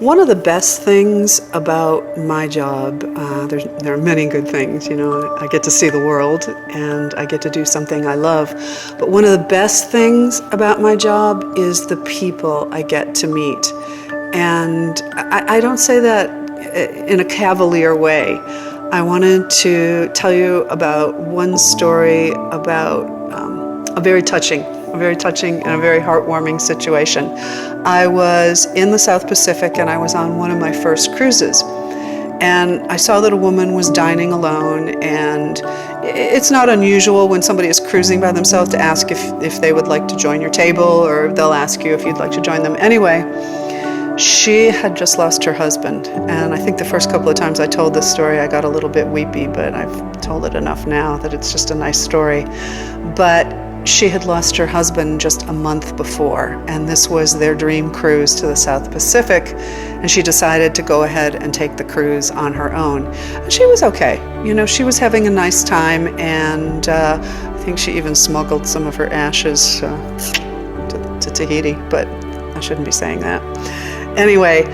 One of the best things about my job, there are many good things, I get to see the world and I get to do something I love. But one of the best things about my job is the people I get to meet. And I don't say that in a cavalier way. I wanted to tell you about one story about a very touching and a very heartwarming situation. I was in the South Pacific and I was on one of my first cruises. And I saw that a woman was dining alone, and it's not unusual when somebody is cruising by themselves to ask if they would like to join your table, or they'll ask you if you'd like to join them. Anyway, she had just lost her husband, and I think the first couple of times I told this story I got a little bit weepy, but I've told it enough now that it's just a nice story. But she had lost her husband just a month before, and this was their dream cruise to the South Pacific, and she decided to go ahead and take the cruise on her own. And she was okay. She was having a nice time, and I think she even smuggled some of her ashes to Tahiti, but I shouldn't be saying that. Anyway,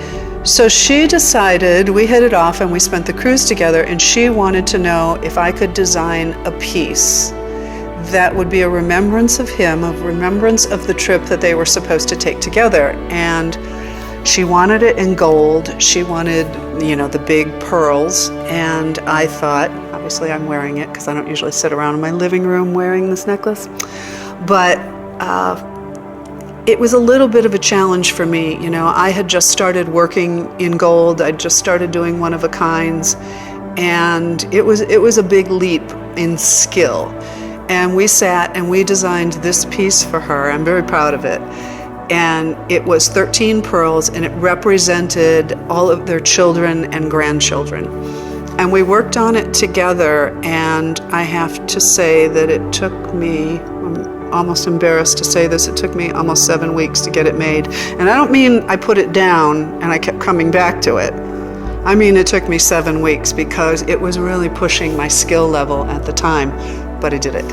so she decided, we headed off and we spent the cruise together, and she wanted to know if I could design a piece that would be a remembrance of him, a remembrance of the trip that they were supposed to take together. And she wanted it in gold. She wanted, the big pearls. And I thought, obviously I'm wearing it because I don't usually sit around in my living room wearing this necklace. But it was a little bit of a challenge for me. I had just started working in gold. I'd just started doing one-of-a-kinds. And it was a big leap in skill. And we sat and we designed this piece for her. I'm very proud of it. And it was 13 pearls, and it represented all of their children and grandchildren. And we worked on it together, and I have to say that it took me, I'm almost embarrassed to say this, it took me almost 7 weeks to get it made. And I don't mean I put it down and I kept coming back to it. I mean it took me 7 weeks because it was really pushing my skill level at the time. But I did it.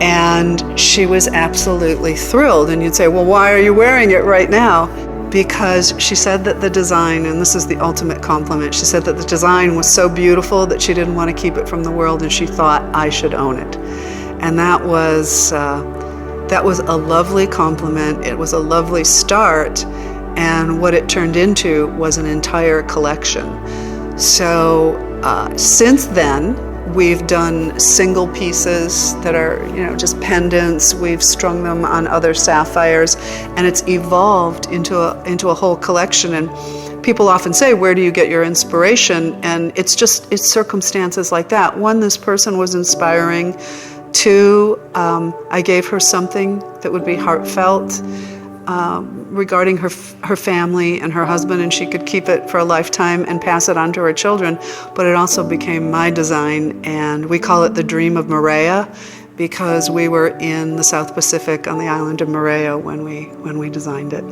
And she was absolutely thrilled. And you'd say, well, why are you wearing it right now? Because she said that the design, and this is the ultimate compliment, she said that the design was so beautiful that she didn't want to keep it from the world, and she thought I should own it. And that was a lovely compliment. It was a lovely start. And what it turned into was an entire collection. So since then, we've done single pieces that are, just pendants. We've strung them on other sapphires, and it's evolved into a whole collection. And people often say, where do you get your inspiration? And it's circumstances like that. One, this person was inspiring. Two, I gave her something that would be heartfelt regarding her family and her husband, and she could keep it for a lifetime and pass it on to her children. But it also became my design, and we call it the Dream of Moorea because we were in the South Pacific on the island of Moorea when we designed it.